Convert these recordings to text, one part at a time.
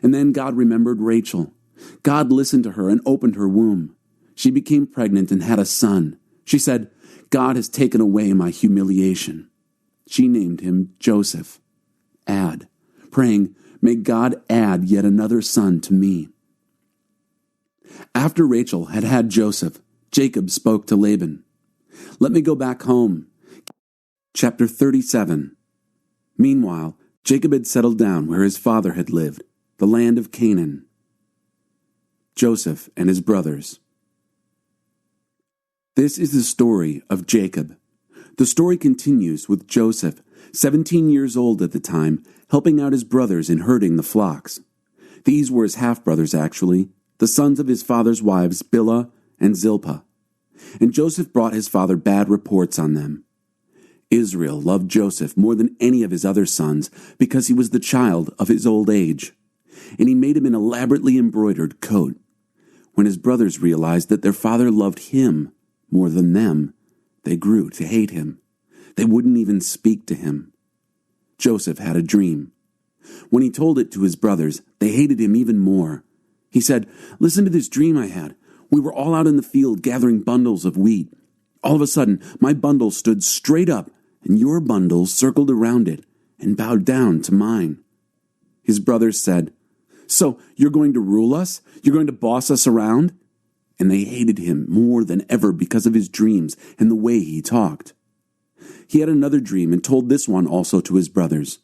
And then God remembered Rachel. God listened to her and opened her womb. She became pregnant and had a son. She said, God has taken away my humiliation. She named him Joseph. Add, praying, may God add yet another son to me. After Rachel had had Joseph, Jacob spoke to Laban. Let me go back home. Chapter 37. Meanwhile, Jacob had settled down where his father had lived, the land of Canaan. Joseph and his brothers. This is the story of Jacob. The story continues with Joseph, 17 years old at the time, helping out his brothers in herding the flocks. These were his half-brothers, actually, the sons of his father's wives, Bilhah and Zilpah. And Joseph brought his father bad reports on them. Israel loved Joseph more than any of his other sons because he was the child of his old age, and he made him an elaborately embroidered coat. When his brothers realized that their father loved him more than them, they grew to hate him. They wouldn't even speak to him. Joseph had a dream. When he told it to his brothers, they hated him even more. He said, listen to this dream I had. We were all out in the field gathering bundles of wheat. All of a sudden, my bundle stood straight up, and your bundle circled around it and bowed down to mine. His brothers said, so you're going to rule us? You're going to boss us around? And they hated him more than ever because of his dreams and the way he talked. He had another dream and told this one also to his brothers.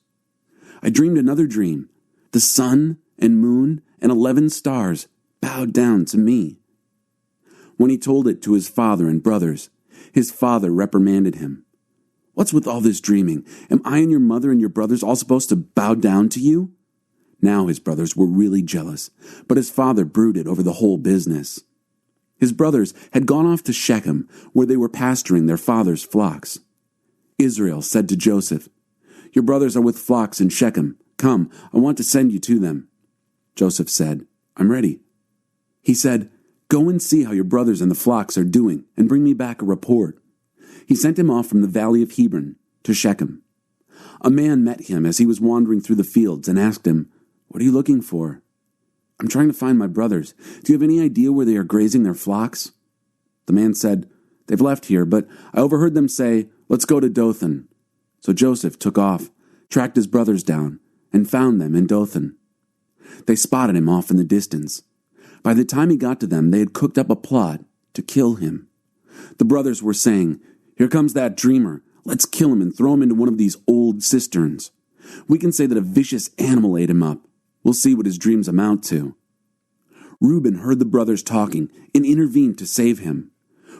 I dreamed another dream. The sun and moon and 11 stars bowed down to me. When he told it to his father and brothers, his father reprimanded him. What's with all this dreaming? Am I and your mother and your brothers all supposed to bow down to you? Now his brothers were really jealous, but his father brooded over the whole business. His brothers had gone off to Shechem, where they were pasturing their father's flocks. Israel said to Joseph, your brothers are with flocks in Shechem. Come, I want to send you to them. Joseph said, I'm ready. He said, go and see how your brothers and the flocks are doing, and bring me back a report. He sent him off from the valley of Hebron to Shechem. A man met him as he was wandering through the fields and asked him, what are you looking for? I'm trying to find my brothers. Do you have any idea where they are grazing their flocks? The man said, they've left here, but I overheard them say, let's go to Dothan. So Joseph took off, tracked his brothers down, and found them in Dothan. They spotted him off in the distance. By the time he got to them, they had cooked up a plot to kill him. The brothers were saying, here comes that dreamer. Let's kill him and throw him into one of these old cisterns. We can say that a vicious animal ate him up. We'll see what his dreams amount to. Reuben heard the brothers talking and intervened to save him.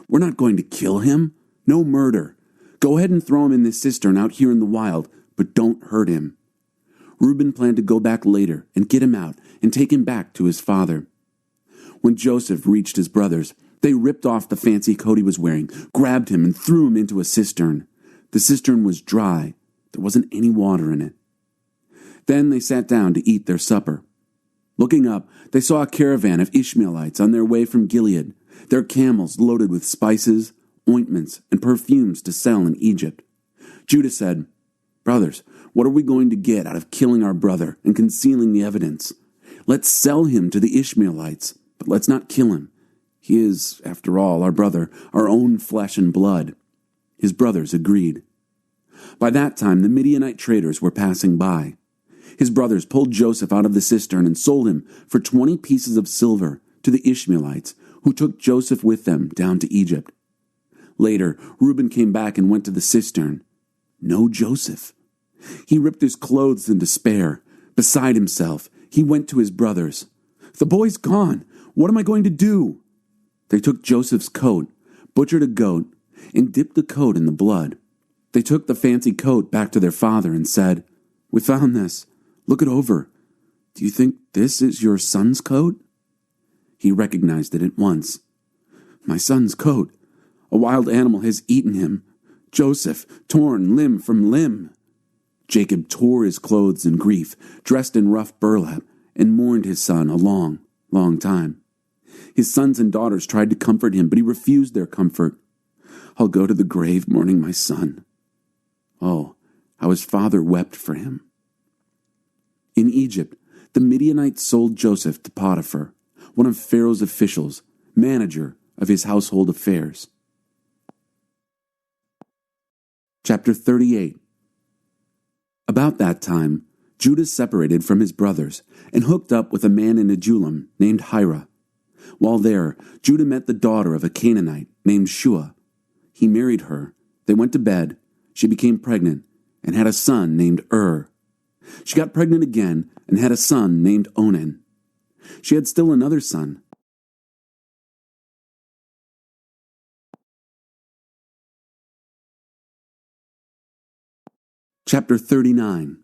We're not going to kill him. No murder. Go ahead and throw him in this cistern out here in the wild, but don't hurt him. Reuben planned to go back later and get him out and take him back to his father. When Joseph reached his brothers, they ripped off the fancy coat he was wearing, grabbed him, and threw him into a cistern. The cistern was dry. There wasn't any water in it. Then they sat down to eat their supper. Looking up, they saw a caravan of Ishmaelites on their way from Gilead, their camels loaded with spices, ointments, and perfumes to sell in Egypt. Judah said, brothers, what are we going to get out of killing our brother and concealing the evidence? Let's sell him to the Ishmaelites, but let's not kill him. He is, after all, our brother, our own flesh and blood. His brothers agreed. By that time, the Midianite traders were passing by. His brothers pulled Joseph out of the cistern and sold him for 20 pieces of silver to the Ishmaelites, who took Joseph with them down to Egypt. Later, Reuben came back and went to the cistern. No Joseph. He ripped his clothes in despair. Beside himself, he went to his brothers. The boy's gone. What am I going to do? They took Joseph's coat, butchered a goat, and dipped the coat in the blood. They took the fancy coat back to their father and said, we found this. Look it over. Do you think this is your son's coat? He recognized it at once. My son's coat. A wild animal has eaten him. Joseph, torn limb from limb. Jacob tore his clothes in grief, dressed in rough burlap, and mourned his son a long, long time. His sons and daughters tried to comfort him, but he refused their comfort. I'll go to the grave mourning my son. Oh, how his father wept for him. In Egypt, The Midianites sold Joseph to Potiphar, one of Pharaoh's officials, manager of his household affairs. Chapter 38. About that time, Judah separated from his brothers and hooked up with a man in Adullam named Hira. While there, Judah met the daughter of a Canaanite named Shua. He married her. They went to bed. She became pregnant and had a son named She got pregnant again and had a son named Onan. She had still another son. Chapter 39.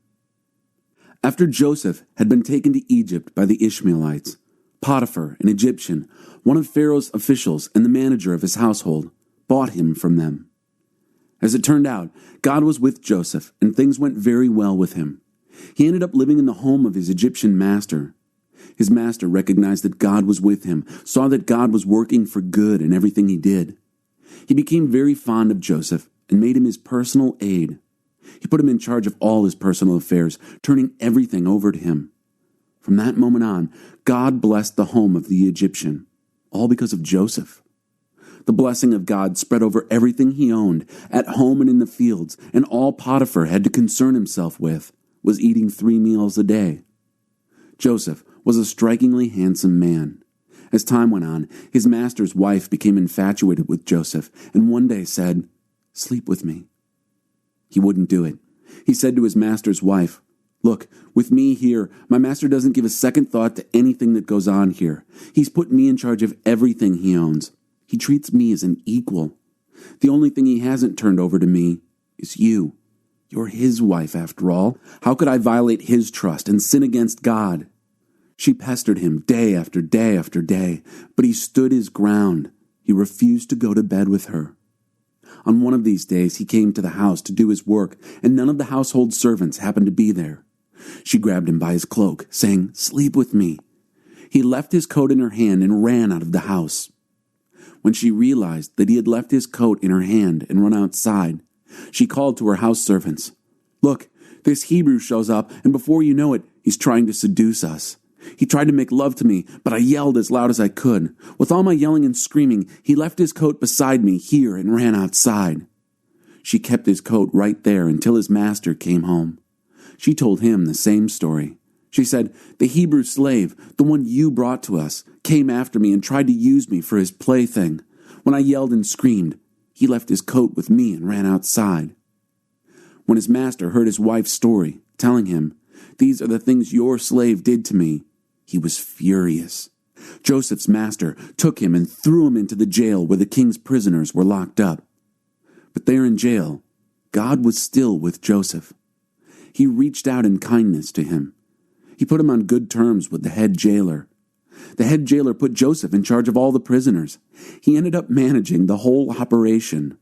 After Joseph had been taken to Egypt by the Ishmaelites, Potiphar, an Egyptian, one of Pharaoh's officials and the manager of his household, bought him from them. As it turned out, God was with Joseph, and things went very well with him. He ended up living in the home of his Egyptian master. His master recognized that God was with him, saw that God was working for good in everything he did. He became very fond of Joseph and made him his personal aide. He put him in charge of all his personal affairs, turning everything over to him. From that moment on, God blessed the home of the Egyptian, all because of Joseph. The blessing of God spread over everything he owned, at home and in the fields, and all Potiphar had to concern himself with was eating 3 meals a day. Joseph was a strikingly handsome man. As time went on, his master's wife became infatuated with Joseph, and one day said, "Sleep with me." He wouldn't do it. He said to his master's wife, "Look, with me here, my master doesn't give a second thought to anything that goes on here. He's put me in charge of everything he owns. He treats me as an equal. The only thing he hasn't turned over to me is you. You're his wife, after all. How could I violate his trust and sin against God?" She pestered him day after day after day, but he stood his ground. He refused to go to bed with her. On one of these days, he came to the house to do his work, and none of the household servants happened to be there. She grabbed him by his cloak, saying, "Sleep with me." He left his coat in her hand and ran out of the house. When she realized that he had left his coat in her hand and run outside, she called to her house servants, "Look, this Hebrew shows up, and before you know it, he's trying to seduce us. He tried to make love to me, but I yelled as loud as I could. With all my yelling and screaming, he left his coat beside me here and ran outside." She kept his coat right there until his master came home. She told him the same story. She said, "The Hebrew slave, the one you brought to us, came after me and tried to use me for his plaything. When I yelled and screamed, he left his coat with me and ran outside." When his master heard his wife's story, telling him, "These are the things your slave did to me," he was furious. Joseph's master took him and threw him into the jail where the king's prisoners were locked up. But there in jail, God was still with Joseph. He reached out in kindness to him. He put him on good terms with the head jailer. The head jailer put Joseph in charge of all the prisoners. He ended up managing the whole operation.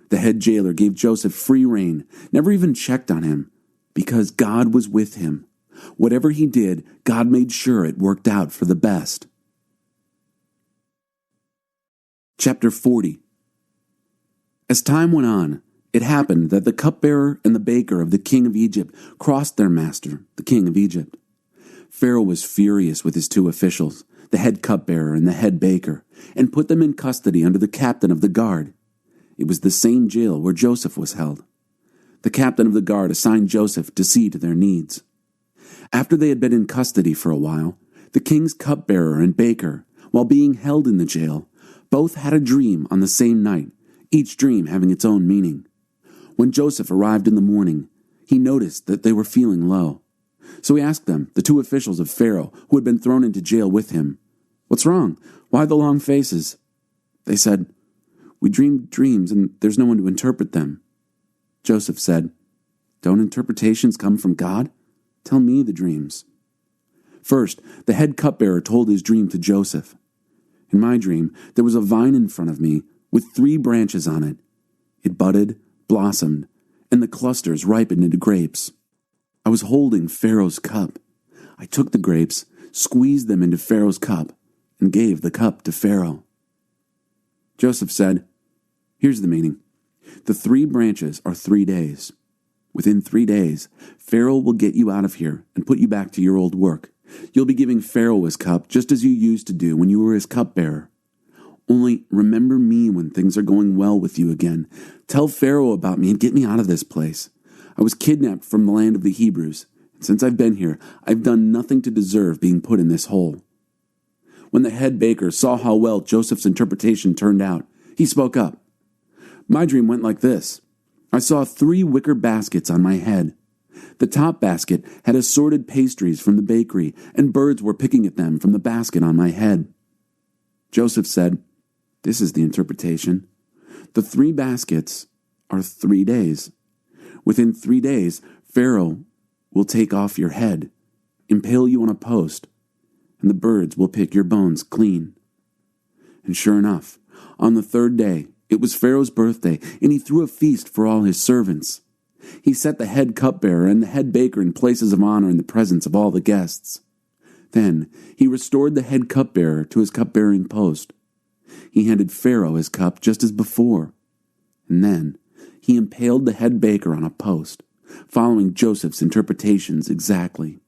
The head jailer gave Joseph free rein, never even checked on him, because God was with him. Whatever he did, God made sure it worked out for the best. Chapter 40. As time went on, it happened that the cupbearer and the baker of the king of Egypt crossed their master, the king of Egypt. Pharaoh was furious with his 2 officials, the head cupbearer and the head baker, and put them in custody under the captain of the guard. It was the same jail where Joseph was held. The captain of the guard assigned Joseph to see to their needs. After they had been in custody for a while, the king's cupbearer and baker, while being held in the jail, both had a dream on the same night, each dream having its own meaning. When Joseph arrived in the morning, he noticed that they were feeling low. So he asked them, the 2 officials of Pharaoh, who had been thrown into jail with him, "What's wrong? Why the long faces?" They said, "We dreamed dreams, and there's no one to interpret them." Joseph said, "Don't interpretations come from God? Tell me the dreams." First, the head cupbearer told his dream to Joseph. "In my dream, there was a vine in front of me with 3 branches on it. It budded, blossomed, and the clusters ripened into grapes. I was holding Pharaoh's cup. I took the grapes, squeezed them into Pharaoh's cup, and gave the cup to Pharaoh." Joseph said, "Here's the meaning. The 3 branches are 3 days. Within 3 days, Pharaoh will get you out of here and put you back to your old work, You'll be giving Pharaoh his cup just as you used to do when you were his cupbearer. Only remember me when things are going well with you again. Tell Pharaoh about me and get me out of this place. I was kidnapped from the land of the Hebrews, and since I've been here, I've done nothing to deserve being put in this hole." When the head baker saw how well Joseph's interpretation turned out, he spoke up. "My dream went like this. I saw 3 wicker baskets on my head. The top basket had assorted pastries from the bakery, and birds were picking at them from the basket on my head." Joseph said, "This is the interpretation. The 3 baskets are 3 days. Within 3 days, Pharaoh will take off your head, impale you on a post, and the birds will pick your bones clean." And sure enough, on the 3rd day, it was Pharaoh's birthday, and he threw a feast for all his servants. He set the head cupbearer and the head baker in places of honor in the presence of all the guests. Then he restored the head cupbearer to his cupbearing post. He handed Pharaoh his cup just as before, and then he impaled the head baker on a post, following Joseph's interpretations exactly.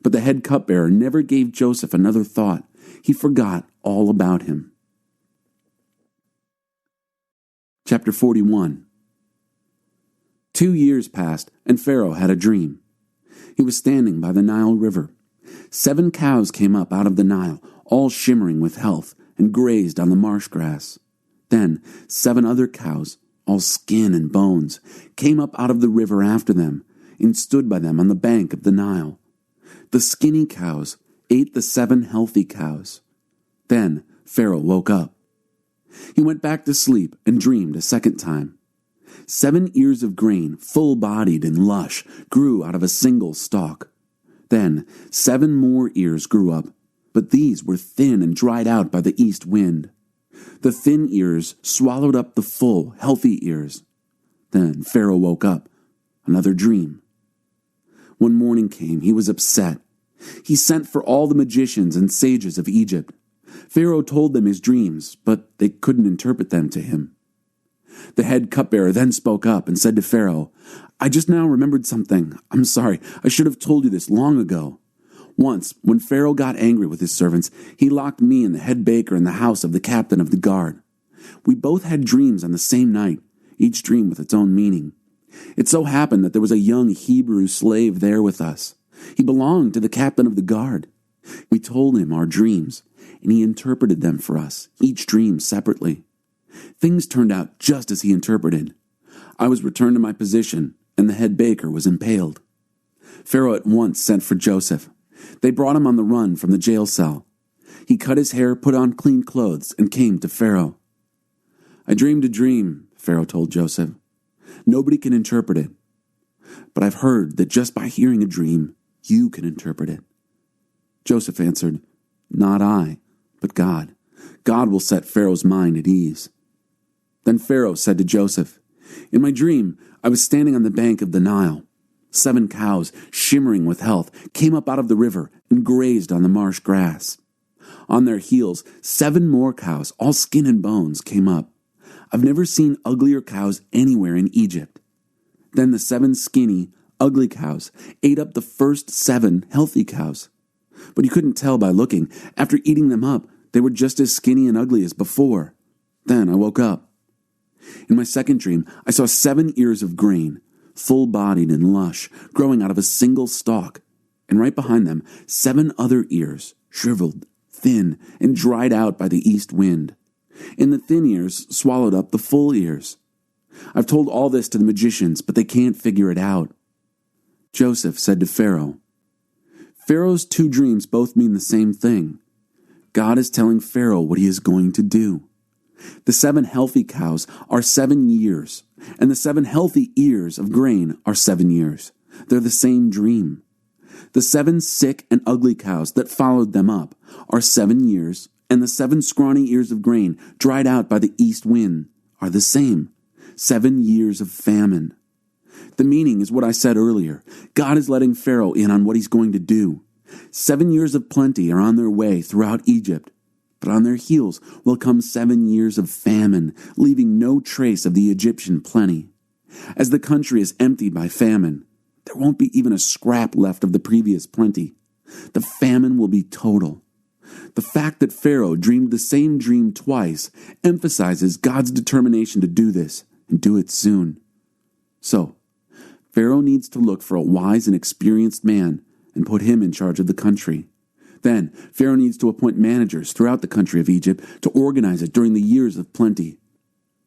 But the head cupbearer never gave Joseph another thought. He forgot all about him. Chapter 41. 2 years passed, and Pharaoh had a dream. He was standing by the Nile River. 7 cows came up out of the Nile, all shimmering with health, and grazed on the marsh grass. Then 7 other cows, all skin and bones, came up out of the river after them, and stood by them on the bank of the Nile. The skinny cows ate the 7 healthy cows. Then Pharaoh woke up. He went back to sleep and dreamed a second time. 7 ears of grain, full-bodied and lush, grew out of a single stalk. Then 7 more ears grew up, but these were thin and dried out by the east wind. The thin ears swallowed up the full, healthy ears. Then Pharaoh woke up. Another dream. When morning came, he was upset. He sent for all the magicians and sages of Egypt. Pharaoh told them his dreams, but they couldn't interpret them to him. The head cupbearer then spoke up and said to Pharaoh, "I just now remembered something. I'm sorry. I should have told you this long ago. Once, when Pharaoh got angry with his servants, he locked me and the head baker in the house of the captain of the guard. We both had dreams on the same night, each dream with its own meaning. It so happened that there was a young Hebrew slave there with us. He belonged to the captain of the guard. We told him our dreams, and he interpreted them for us, each dream separately. Things turned out just as he interpreted. I was returned to my position, and the head baker was impaled. Pharaoh at once sent for Joseph. They brought him on the run from the jail cell. He cut his hair, put on clean clothes, and came to Pharaoh. "I dreamed a dream," Pharaoh told Joseph. "Nobody can interpret it. But I've heard that just by hearing a dream, you can interpret it." Joseph answered, "Not I, but God. God will set Pharaoh's mind at ease." Then Pharaoh said to Joseph, "In my dream, I was standing on the bank of the Nile. 7 cows, shimmering with health, came up out of the river and grazed on the marsh grass. On their heels, 7 more cows, all skin and bones, came up. I've never seen uglier cows anywhere in Egypt. Then the 7 skinny, ugly cows ate up the first 7 healthy cows. But you couldn't tell by looking. After eating them up, they were just as skinny and ugly as before. Then I woke up. In my second dream, I saw 7 ears of grain, full-bodied and lush, growing out of a single stalk, and right behind them, 7 other ears, shriveled, thin, and dried out by the east wind. And the thin ears swallowed up the full ears. I've told all this to the magicians, but they can't figure it out." Joseph said to Pharaoh, "Pharaoh's 2 dreams both mean the same thing. God is telling Pharaoh what he is going to do. The 7 healthy cows are 7 years, and the 7 healthy ears of grain are 7 years. They're the same dream. The 7 sick and ugly cows that followed them up are 7 years, and the 7 scrawny ears of grain dried out by the east wind are the same, 7 years of famine. The meaning is what I said earlier. God is letting Pharaoh in on what he's going to do. 7 years of plenty are on their way throughout Egypt, but on their heels will come 7 years of famine, leaving no trace of the Egyptian plenty. As the country is emptied by famine, there won't be even a scrap left of the previous plenty. The famine will be total. The fact that Pharaoh dreamed the same dream twice emphasizes God's determination to do this, and do it soon. So, Pharaoh needs to look for a wise and experienced man and put him in charge of the country. Then, Pharaoh needs to appoint managers throughout the country of Egypt to organize it during the years of plenty.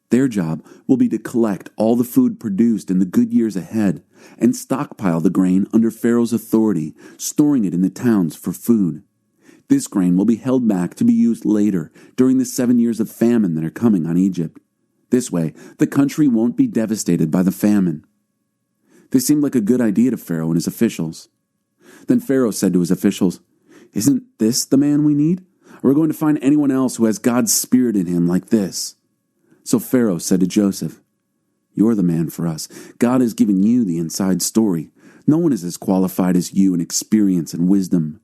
Their job will be to collect all the food produced in the good years ahead and stockpile the grain under Pharaoh's authority, storing it in the towns for food. This grain will be held back to be used later during the 7 years of famine that are coming on Egypt. This way, the country won't be devastated by the famine. This seemed like a good idea to Pharaoh and his officials. Then Pharaoh said to his officials, "Isn't this the man we need? Are we going to find anyone else who has God's spirit in him like this?" So Pharaoh said to Joseph, "You're the man for us. God has given you the inside story. No one is as qualified as you in experience and wisdom.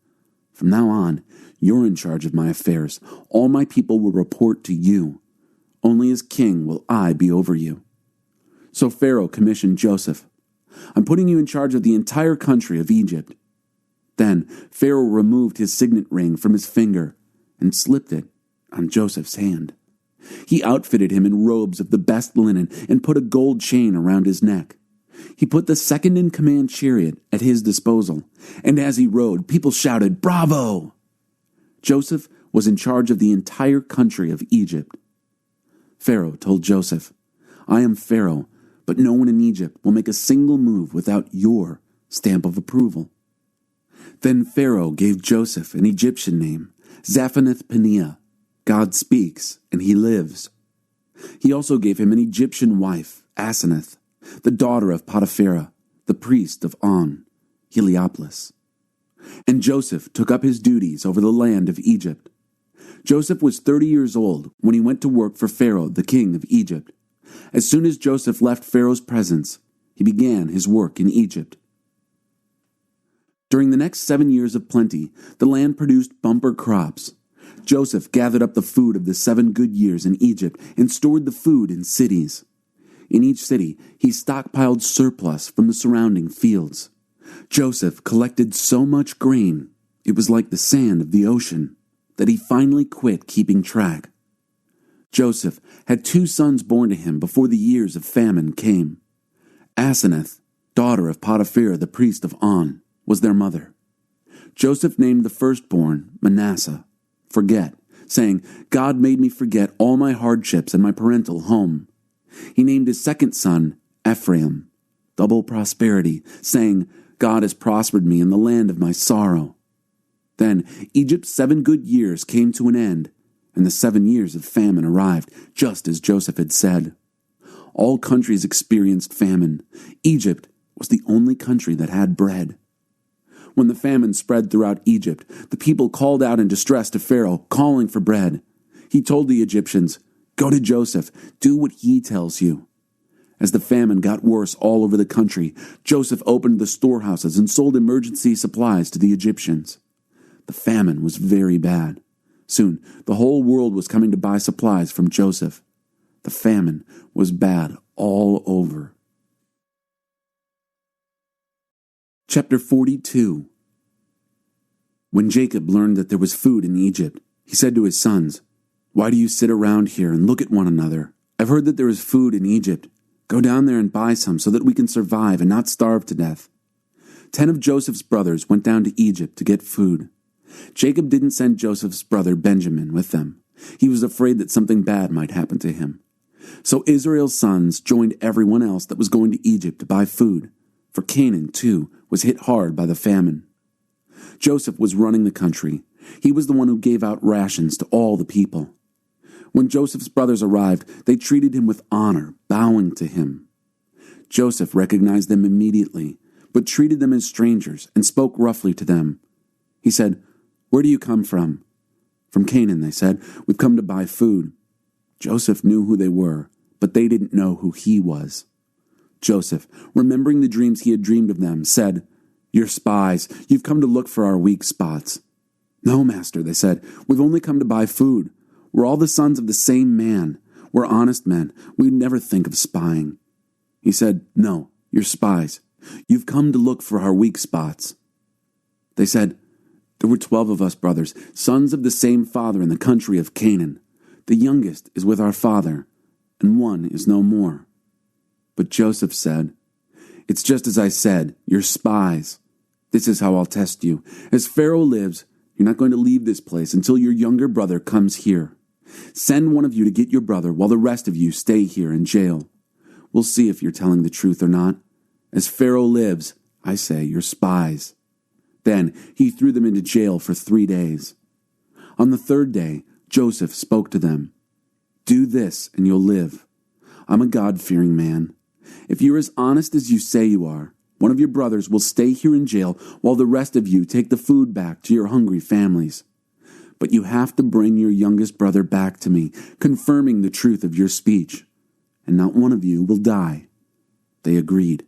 From now on, you're in charge of my affairs. All my people will report to you. Only as king will I be over you." So Pharaoh commissioned Joseph. "I'm putting you in charge of the entire country of Egypt." Then Pharaoh removed his signet ring from his finger and slipped it on Joseph's hand. He outfitted him in robes of the best linen and put a gold chain around his neck. He put the second-in-command chariot at his disposal, and as he rode, people shouted, "Bravo!" Joseph was in charge of the entire country of Egypt. Pharaoh told Joseph, "I am Pharaoh, but no one in Egypt will make a single move without your stamp of approval." Then Pharaoh gave Joseph an Egyptian name, Zaphenath-Paneah. God speaks, and he lives. He also gave him an Egyptian wife, Asenath, the daughter of Potiphar, the priest of On, Heliopolis. And Joseph took up his duties over the land of Egypt. Joseph was 30 years old when he went to work for Pharaoh, the king of Egypt. As soon as Joseph left Pharaoh's presence, he began his work in Egypt. During the next 7 years of plenty, the land produced bumper crops. Joseph gathered up the food of the 7 good years in Egypt and stored the food in cities. In each city, he stockpiled surplus from the surrounding fields. Joseph collected so much grain, it was like the sand of the ocean, that he finally quit keeping track. Joseph had 2 sons born to him before the years of famine came. Asenath, daughter of Potiphar, the priest of On, was their mother. Joseph named the firstborn Manasseh, forget, saying, "God made me forget all my hardships and my parental home." He named his second son Ephraim, double prosperity, saying, "God has prospered me in the land of my sorrow." Then Egypt's 7 good years came to an end, and the 7 years of famine arrived, just as Joseph had said. All countries experienced famine. Egypt was the only country that had bread. When the famine spread throughout Egypt, the people called out in distress to Pharaoh, calling for bread. He told the Egyptians, "Go to Joseph, do what he tells you." As the famine got worse all over the country, Joseph opened the storehouses and sold emergency supplies to the Egyptians. The famine was very bad. Soon, the whole world was coming to buy supplies from Joseph. The famine was bad all over. Chapter 42. When Jacob learned that there was food in Egypt, he said to his sons, "Why do you sit around here and look at one another? I've heard that there is food in Egypt. Go down there and buy some so that we can survive and not starve to death." 10 of Joseph's brothers went down to Egypt to get food. Jacob didn't send Joseph's brother Benjamin with them. He was afraid that something bad might happen to him. So Israel's sons joined everyone else that was going to Egypt to buy food, for Canaan, too, was hit hard by the famine. Joseph was running the country. He was the one who gave out rations to all the people. When Joseph's brothers arrived, they treated him with honor, bowing to him. Joseph recognized them immediately, but treated them as strangers and spoke roughly to them. He said, "Where do you come from?" "From Canaan," they said. "We've come to buy food." Joseph knew who they were, but they didn't know who he was. Joseph, remembering the dreams he had dreamed of them, said, "You're spies. You've come to look for our weak spots." "No, master," they said. "We've only come to buy food. We're all the sons of the same man. We're honest men. We'd never think of spying." He said, "No, you're spies. You've come to look for our weak spots." They said, There were 12 of us brothers, sons of the same father in the country of Canaan. The youngest is with our father, and one is no more." But Joseph said, "It's just as I said, you're spies. This is how I'll test you. As Pharaoh lives, you're not going to leave this place until your younger brother comes here. Send one of you to get your brother while the rest of you stay here in jail. We'll see if you're telling the truth or not. As Pharaoh lives, I say you're spies." Then he threw them into jail for 3 days. On the third day, Joseph spoke to them. "Do this and you'll live. I'm a God-fearing man. If you're as honest as you say you are, one of your brothers will stay here in jail while the rest of you take the food back to your hungry families. But you have to bring your youngest brother back to me, confirming the truth of your speech, and not one of you will die." They agreed.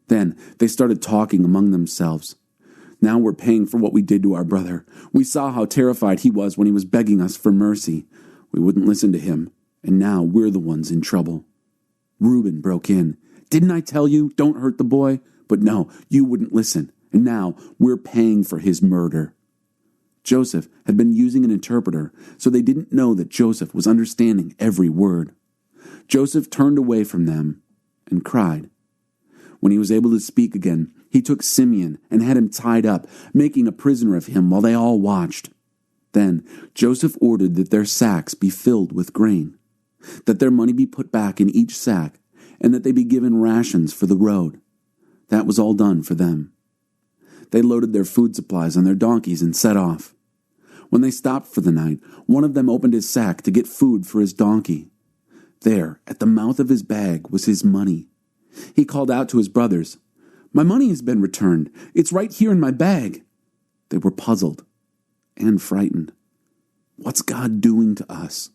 Then they started talking among themselves. "Now we're paying for what we did to our brother. We saw how terrified he was when he was begging us for mercy. We wouldn't listen to him, and now we're the ones in trouble." Reuben broke in. "Didn't I tell you, don't hurt the boy? But no, you wouldn't listen, and now we're paying for his murder." Joseph had been using an interpreter, so they didn't know that Joseph was understanding every word. Joseph turned away from them and cried. When he was able to speak again, he took Simeon and had him tied up, making a prisoner of him while they all watched. Then Joseph ordered that their sacks be filled with grain, that their money be put back in each sack, and that they be given rations for the road. That was all done for them. They loaded their food supplies on their donkeys and set off. When they stopped for the night, one of them opened his sack to get food for his donkey. There, at the mouth of his bag, was his money. He called out to his brothers, "My money has been returned. It's right here in my bag." They were puzzled and frightened. What's God doing to us?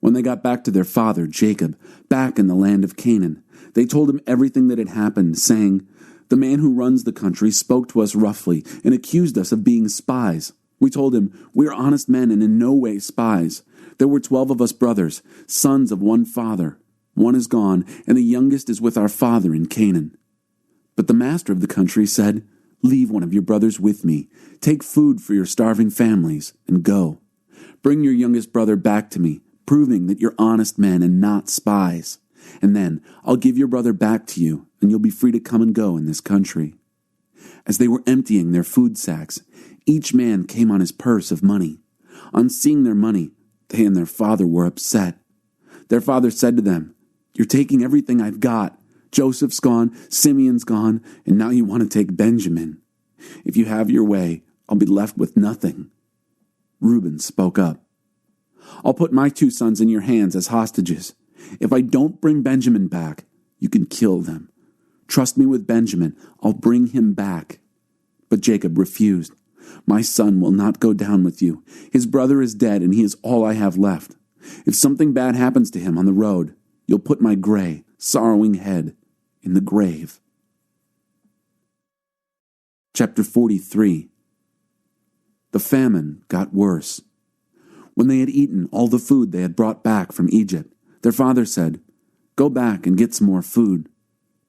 When they got back to their father, Jacob, back in the land of Canaan, they told him everything that had happened, saying, "The man who runs the country spoke to us roughly and accused us of being spies. We told him, 'We are honest men and in no way spies. There were 12 of us brothers, sons of one father. One is gone, and the youngest is with our father in Canaan.' But the master of the country said, 'Leave one of your brothers with me. Take food for your starving families, and go. Bring your youngest brother back to me, proving that you're honest men and not spies. And then I'll give your brother back to you, and you'll be free to come and go in this country.' As they were emptying their food sacks, each man came on his purse of money. On seeing their money, they and their father were upset. Their father said to them, 'You're taking everything I've got. Joseph's gone, Simeon's gone, and now you want to take Benjamin. If you have your way, I'll be left with nothing.' Reuben spoke up. 'I'll put my 2 sons in your hands as hostages. If I don't bring Benjamin back, you can kill them. Trust me with Benjamin, I'll bring him back.' But Jacob refused. 'My son will not go down with you. His brother is dead, and he is all I have left. If something bad happens to him on the road, you'll put my gray, sorrowing head in the grave.'" Chapter 43. The famine got worse. When they had eaten all the food they had brought back from Egypt, their father said, "Go back and get some more food."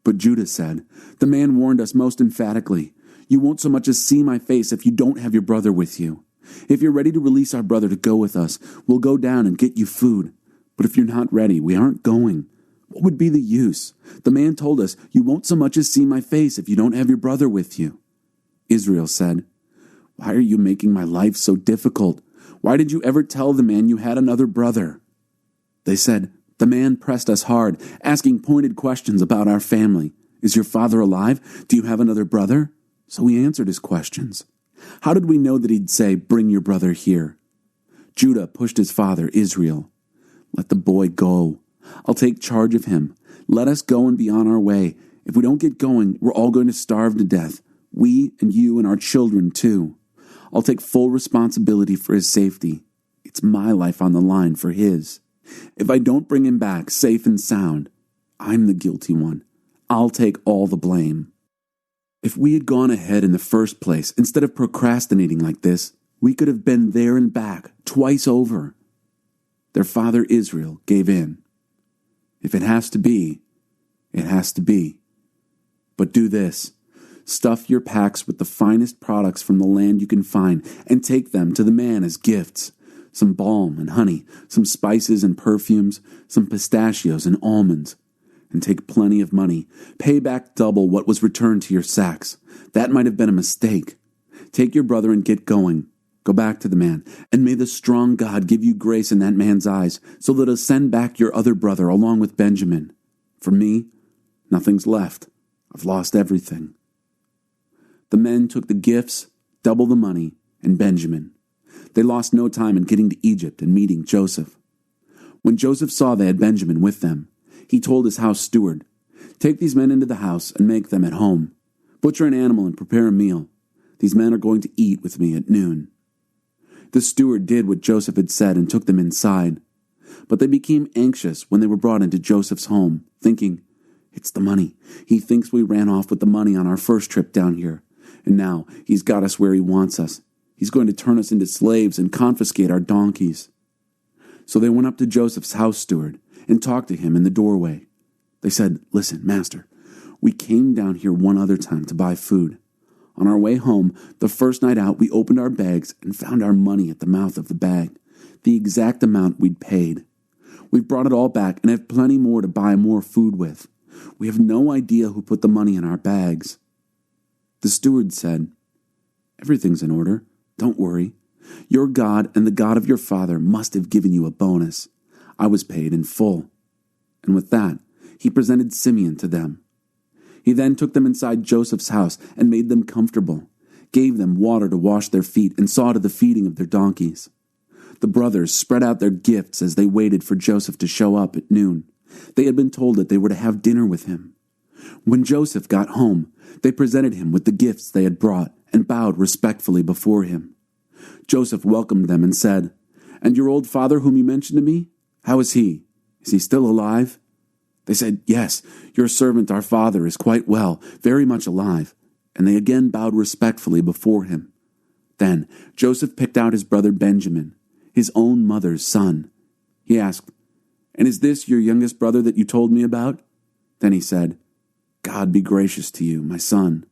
But Judah said, "The man warned us most emphatically, 'You won't so much as see my face if you don't have your brother with you. If you're ready to release our brother to go with us, we'll go down and get you food. But if you're not ready, we aren't going. What would be the use? The man told us, 'You won't so much as see my face if you don't have your brother with you.'" Israel said, "Why are you making my life so difficult? Why did you ever tell the man you had another brother?" They said, "The man pressed us hard, asking pointed questions about our family. 'Is your father alive? Do you have another brother?' So we answered his questions. How did we know that he'd say, 'Bring your brother here'?" Judah pushed his father, Israel. "Let the boy go. I'll take charge of him. Let us go and be on our way. If we don't get going, we're all going to starve to death. We and you and our children too. I'll take full responsibility for his safety. It's my life on the line for his. If I don't bring him back safe and sound, I'm the guilty one. I'll take all the blame." If we had gone ahead in the first place, instead of procrastinating like this, we could have been there and back, twice over. Their father Israel gave in. "If it has to be, it has to be. But do this. Stuff your packs with the finest products from the land you can find and take them to the man as gifts. Some balm and honey, some spices and perfumes, some pistachios and almonds. And take plenty of money. Pay back double what was returned to your sacks. That might have been a mistake. Take your brother and get going. Go back to the man, and may the strong God give you grace in that man's eyes, so that he'll send back your other brother along with Benjamin. For me, nothing's left. I've lost everything." The men took the gifts, double the money, and Benjamin. They lost no time in getting to Egypt and meeting Joseph. When Joseph saw they had Benjamin with them, he told his house steward, "Take these men into the house and make them at home. Butcher an animal and prepare a meal. These men are going to eat with me at noon." The steward did what Joseph had said and took them inside. But they became anxious when they were brought into Joseph's home, thinking, "It's the money. He thinks we ran off with the money on our first trip down here. And now he's got us where he wants us. He's going to turn us into slaves and confiscate our donkeys." So they went up to Joseph's house steward and talked to him in the doorway. They said, "Listen, master, we came down here one other time to buy food. On our way home, the first night out, we opened our bags and found our money at the mouth of the bag, the exact amount we'd paid. We've brought it all back and have plenty more to buy more food with. We have no idea who put the money in our bags." The steward said, "Everything's in order. Don't worry. Your God and the God of your father must have given you a bonus. I was paid in full." And with that, he presented Simeon to them. He then took them inside Joseph's house and made them comfortable, gave them water to wash their feet, and saw to the feeding of their donkeys. The brothers spread out their gifts as they waited for Joseph to show up at noon. They had been told that they were to have dinner with him. When Joseph got home, they presented him with the gifts they had brought and bowed respectfully before him. Joseph welcomed them and said, "And your old father whom you mentioned to me? How is he? Is he still alive?" They said, "Yes, your servant our father is quite well, very much alive." And they again bowed respectfully before him. Then Joseph picked out his brother Benjamin, his own mother's son. He asked, "And is this your youngest brother that you told me about?" Then he said, "God be gracious to you, my son."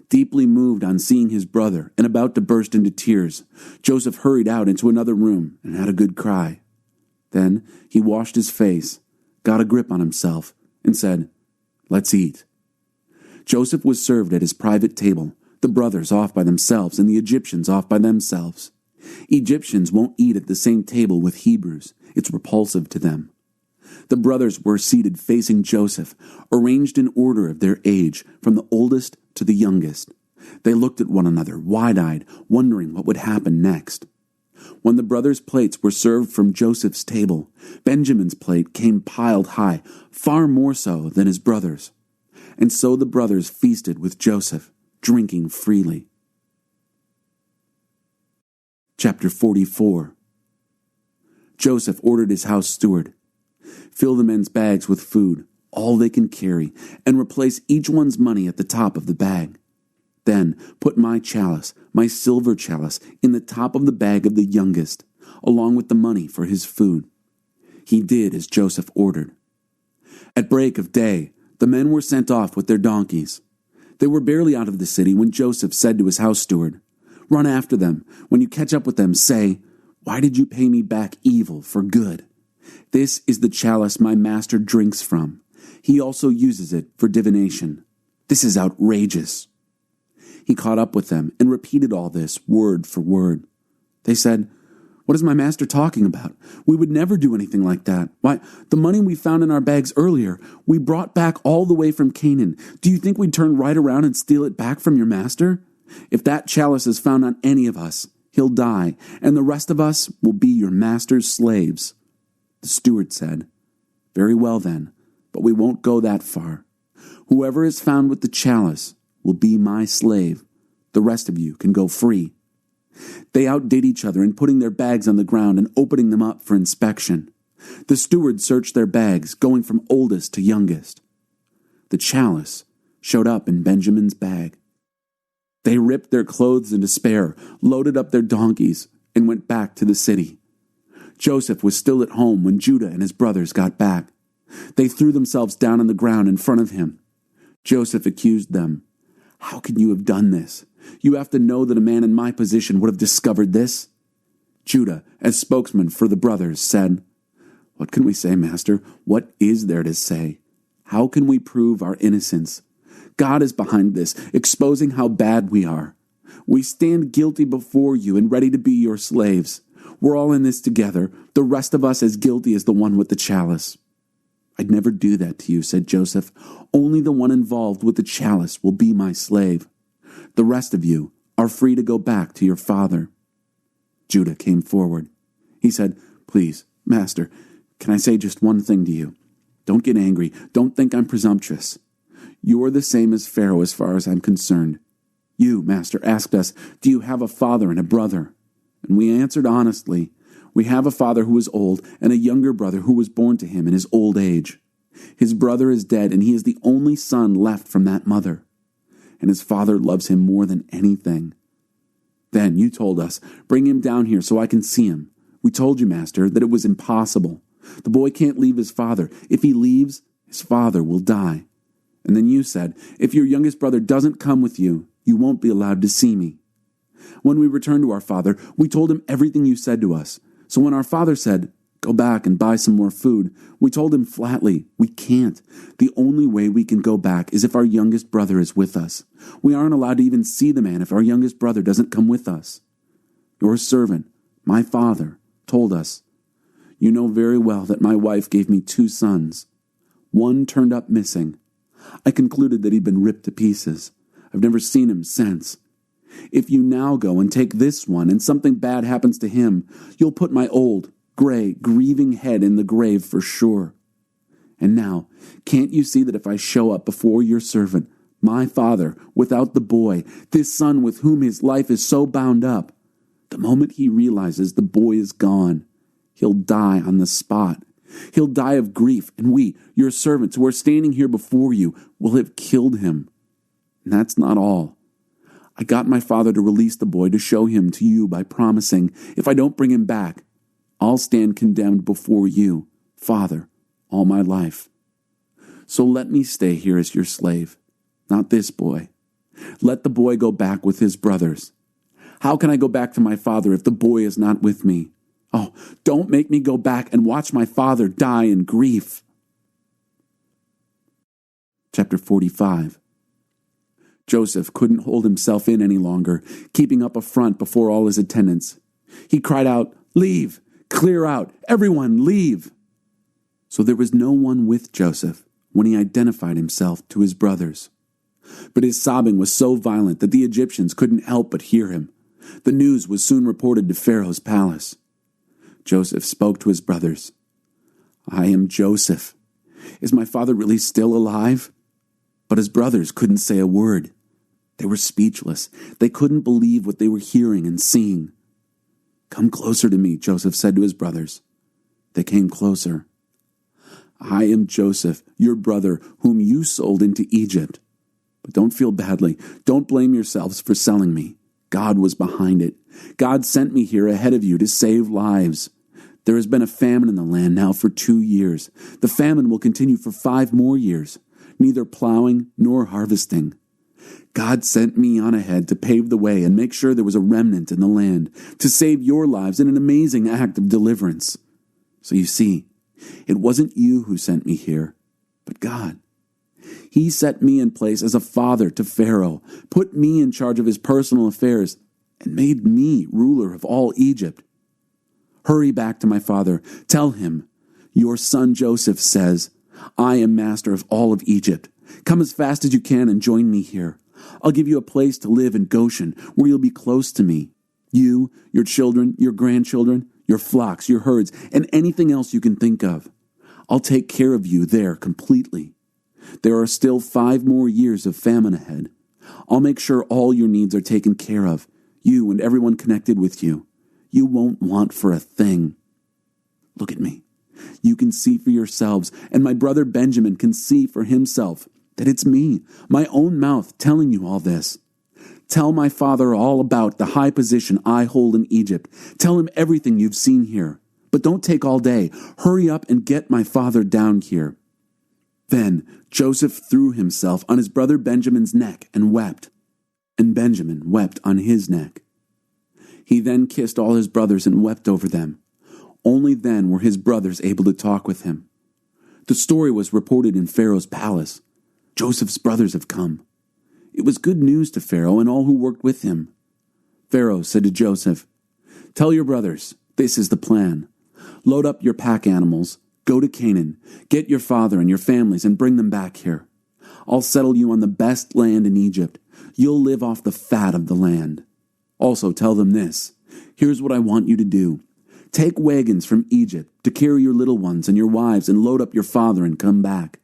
Deeply moved on seeing his brother and about to burst into tears, Joseph hurried out into another room and had a good cry. Then he washed his face, got a grip on himself, and said, "Let's eat." Joseph was served at his private table, the brothers off by themselves and the Egyptians off by themselves. Egyptians won't eat at the same table with Hebrews. It's repulsive to them. The brothers were seated facing Joseph, arranged in order of their age, from the oldest to the youngest. They looked at one another, wide-eyed, wondering what would happen next. When the brothers' plates were served from Joseph's table, Benjamin's plate came piled high, far more so than his brothers'. And so the brothers feasted with Joseph, drinking freely. Chapter 44. Joseph ordered his house steward, "Fill the men's bags with food, all they can carry, and replace each one's money at the top of the bag. Then put my chalice, my silver chalice, in the top of the bag of the youngest, along with the money for his food." He did as Joseph ordered. At break of day, the men were sent off with their donkeys. They were barely out of the city when Joseph said to his house steward, "Run after them. When you catch up with them, say, 'Why did you pay me back evil for good? This is the chalice my master drinks from. He also uses it for divination. This is outrageous.'" He caught up with them and repeated all this word for word. They said, "What is my master talking about? We would never do anything like that. Why, the money we found in our bags earlier, we brought back all the way from Canaan. Do you think we'd turn right around and steal it back from your master? If that chalice is found on any of us, he'll die, and the rest of us will be your master's slaves." The steward said, "Very well then, but we won't go that far. Whoever is found with the chalice will be my slave. The rest of you can go free." They outdid each other in putting their bags on the ground and opening them up for inspection. The steward searched their bags, going from oldest to youngest. The chalice showed up in Benjamin's bag. They ripped their clothes in despair, loaded up their donkeys, and went back to the city. Joseph was still at home when Judah and his brothers got back. They threw themselves down on the ground in front of him. Joseph accused them. How can you have done this? You have to know that a man in my position would have discovered this." Judah, as spokesman for the brothers, said, "What can we say, Master? What is there to say? How can we prove our innocence? God is behind this, exposing how bad we are. We stand guilty before you and ready to be your slaves. We're all in this together, the rest of us as guilty as the one with the chalice." "I'd never do that to you," said Joseph. "Only the one involved with the chalice will be my slave. The rest of you are free to go back to your father." Judah came forward. He said, "Please, Master, can I say just one thing to you? Don't get angry. Don't think I'm presumptuous. You're the same as Pharaoh as far as I'm concerned. You, Master, asked us, 'Do you have a father and a brother?' And we answered honestly, 'We have a father who is old and a younger brother who was born to him in his old age. His brother is dead, and he is the only son left from that mother. And his father loves him more than anything. Then you told us, 'Bring him down here so I can see him.' We told you, Master, that it was impossible. The boy can't leave his father. If he leaves, his father will die. And then you said, 'If your youngest brother doesn't come with you, you won't be allowed to see me.' When we returned to our father, we told him everything you said to us. So when our father said, 'Go back and buy some more food,' we told him flatly, 'We can't. The only way we can go back is if our youngest brother is with us. We aren't allowed to even see the man if our youngest brother doesn't come with us.' Your servant, my father, told us, 'You know very well that my wife gave me 2 sons. One turned up missing. I concluded that he'd been ripped to pieces. I've never seen him since. If you now go and take this one and something bad happens to him, you'll put my old, gray, grieving head in the grave for sure. And now, can't you see that if I show up before your servant, my father, without the boy, this son with whom his life is so bound up, the moment he realizes the boy is gone, he'll die on the spot. He'll die of grief, and we, your servants who are standing here before you, will have killed him. And that's not all. I got my father to release the boy to show him to you by promising, if I don't bring him back, I'll stand condemned before you, Father, all my life. So let me stay here as your slave, not this boy. Let the boy go back with his brothers. How can I go back to my father if the boy is not with me? Oh, don't make me go back and watch my father die in grief." Chapter 45. Joseph couldn't hold himself in any longer, keeping up a front before all his attendants. He cried out, "Leave! Clear out! Everyone, leave!" So there was no one with Joseph when he identified himself to his brothers. But his sobbing was so violent that the Egyptians couldn't help but hear him. The news was soon reported to Pharaoh's palace. Joseph spoke to his brothers. "I am Joseph. Is my father really still alive?" But his brothers couldn't say a word. They were speechless. They couldn't believe what they were hearing and seeing. "Come closer to me," Joseph said to his brothers. They came closer. "I am Joseph, your brother, whom you sold into Egypt. But don't feel badly. Don't blame yourselves for selling me. God was behind it. God sent me here ahead of you to save lives. There has been a famine in the land now for 2 years. The famine will continue for 5 more years, neither plowing nor harvesting. God sent me on ahead to pave the way and make sure there was a remnant in the land, to save your lives in an amazing act of deliverance. So you see, it wasn't you who sent me here, but God. He set me in place as a father to Pharaoh, put me in charge of his personal affairs, and made me ruler of all Egypt. Hurry back to my father. Tell him, your son Joseph says, I am master of all of Egypt. Come as fast as you can and join me here. I'll give you a place to live in Goshen, where you'll be close to me. You, your children, your grandchildren, your flocks, your herds, and anything else you can think of. I'll take care of you there completely. There are still 5 more years of famine ahead. I'll make sure all your needs are taken care of, you and everyone connected with you. You won't want for a thing. Look at me. You can see for yourselves, and my brother Benjamin can see for himself that it's me, my own mouth, telling you all this. Tell my father all about the high position I hold in Egypt. Tell him everything you've seen here. But don't take all day. Hurry up and get my father down here." Then Joseph threw himself on his brother Benjamin's neck and wept, and Benjamin wept on his neck. He then kissed all his brothers and wept over them. Only then were his brothers able to talk with him. The story was reported in Pharaoh's palace. Joseph's brothers have come. It was good news to Pharaoh and all who worked with him. Pharaoh said to Joseph, "Tell your brothers, this is the plan. Load up your pack animals, go to Canaan, get your father and your families and bring them back here. I'll settle you on the best land in Egypt. You'll live off the fat of the land. Also tell them this. Here's what I want you to do. Take wagons from Egypt to carry your little ones and your wives and load up your father and come back.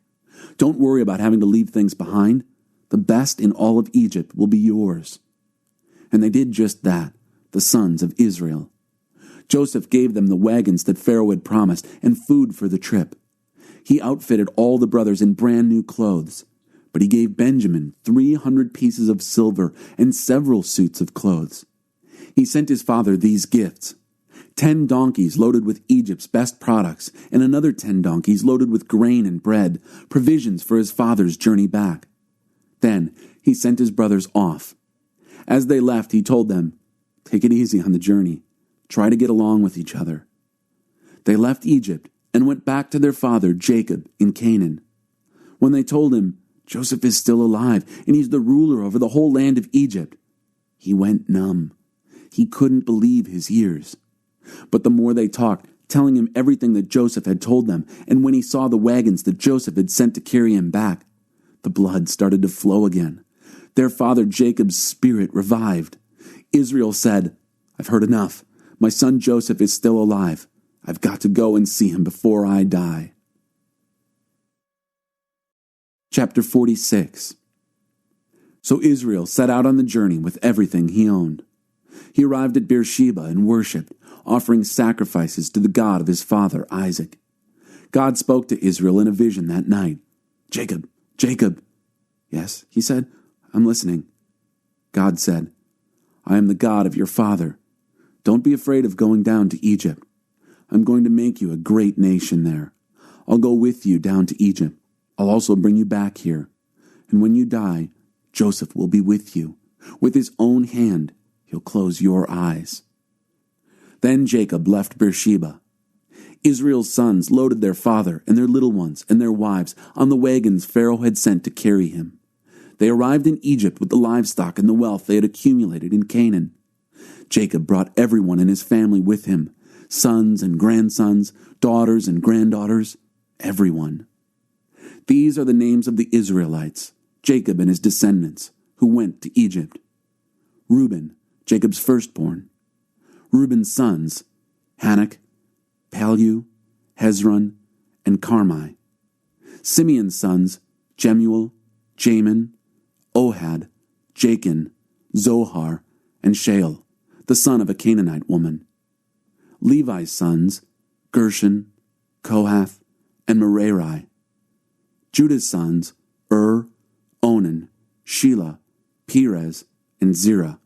Don't worry about having to leave things behind. The best in all of Egypt will be yours." And they did just that, the sons of Israel. Joseph gave them the wagons that Pharaoh had promised and food for the trip. He outfitted all the brothers in brand new clothes, but he gave Benjamin 300 pieces of silver and several suits of clothes. He sent his father these gifts: 10 donkeys loaded with Egypt's best products, and another 10 donkeys loaded with grain and bread, provisions for his father's journey back. Then he sent his brothers off. As they left, he told them, "Take it easy on the journey. Try to get along with each other." They left Egypt and went back to their father Jacob in Canaan. When they told him, "Joseph is still alive, and he's the ruler over the whole land of Egypt," he went numb. He couldn't believe his ears. But the more they talked, telling him everything that Joseph had told them, and when he saw the wagons that Joseph had sent to carry him back, the blood started to flow again. Their father Jacob's spirit revived. Israel said, "I've heard enough. My son Joseph is still alive. I've got to go and see him before I die." Chapter 46. So Israel set out on the journey with everything he owned. He arrived at Beersheba and worshipped, offering sacrifices to the God of his father Isaac. God spoke to Israel in a vision that night. "Jacob, Jacob." "Yes," he said, "I'm listening." God said, "I am the God of your father. Don't be afraid of going down to Egypt. I'm going to make you a great nation there. I'll go with you down to Egypt. I'll also bring you back here. And when you die, Joseph will be with you. With his own hand, he'll close your eyes." Then Jacob left Beersheba. Israel's sons loaded their father and their little ones and their wives on the wagons Pharaoh had sent to carry him. They arrived in Egypt with the livestock and the wealth they had accumulated in Canaan. Jacob brought everyone in his family with him, sons and grandsons, daughters and granddaughters, everyone. These are the names of the Israelites, Jacob and his descendants, who went to Egypt. Reuben, Jacob's firstborn. Reuben's sons, Hanok, Palu, Hezron, and Carmi. Simeon's sons, Jemuel, Jamin, Ohad, Jachin, Zohar, and Shael, the son of a Canaanite woman. Levi's sons, Gershon, Kohath, and Merari. Judah's sons, Onan, Shelah, Perez, and Zerah.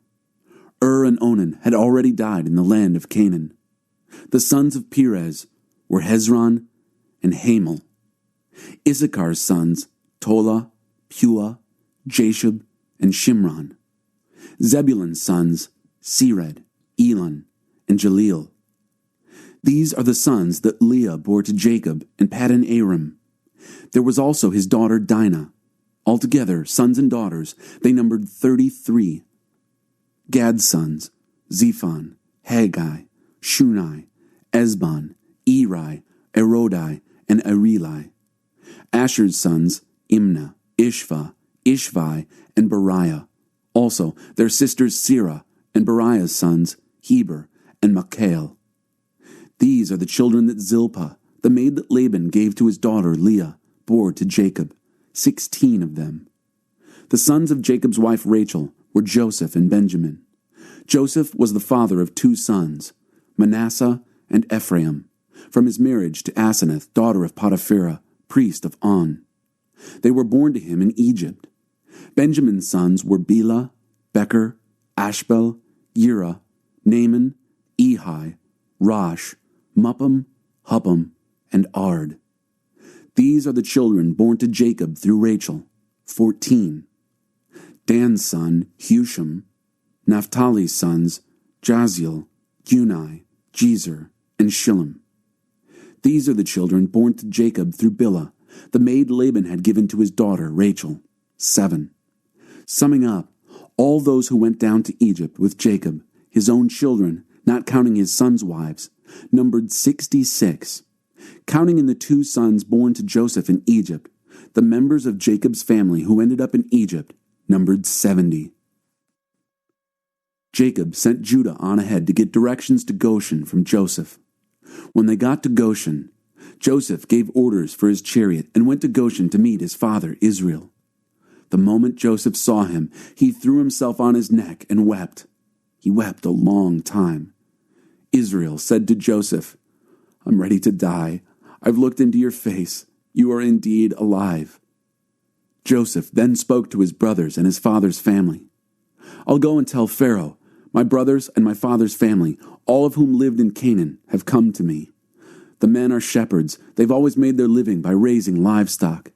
And Onan had already died in the land of Canaan. The sons of Perez were Hezron and Hamel. Issachar's sons, Tola, Pua, Jashub, and Shimron. Zebulun's sons, Sered, Elon, and Jaleel. These are the sons that Leah bore to Jacob in Paddan Aram. There was also his daughter Dinah. Altogether, sons and daughters, they numbered 33. Gad's sons, Zephon, Haggai, Shunai, Esbon, Eri, Erodi, and Areli. Asher's sons, Imnah, Ishva, Ishvi, and Beriah. Also, their sisters Serah, and Beriah's sons, Heber, and Machal. These are the children that Zilpah, the maid that Laban gave to his daughter Leah, bore to Jacob, 16 of them. The sons of Jacob's wife Rachel were Joseph and Benjamin. Joseph was the father of 2 sons, Manasseh and Ephraim, from his marriage to Asenath, daughter of Potiphar, priest of On. They were born to him in Egypt. Benjamin's sons were Bela, Becher, Ashbel, Yira, Naaman, Ehi, Rosh, Muppim, Huppim, and Ard. These are the children born to Jacob through Rachel, 14. Dan's son, Husham. Naphtali's sons, Jaziel, Guni, Jezer, and Shillem. These are the children born to Jacob through Bilhah, the maid Laban had given to his daughter Rachel, 7. Summing up, all those who went down to Egypt with Jacob, his own children, not counting his sons' wives, numbered 66. Counting in the 2 sons born to Joseph in Egypt, the members of Jacob's family who ended up in Egypt numbered 70. Jacob sent Judah on ahead to get directions to Goshen from Joseph. When they got to Goshen, Joseph gave orders for his chariot and went to Goshen to meet his father Israel. The moment Joseph saw him, he threw himself on his neck and wept. He wept a long time. Israel said to Joseph, "I'm ready to die. I've looked into your face. You are indeed alive." Joseph then spoke to his brothers and his father's family. "I'll go and tell Pharaoh, my brothers and my father's family, all of whom lived in Canaan, have come to me. The men are shepherds. They've always made their living by raising livestock.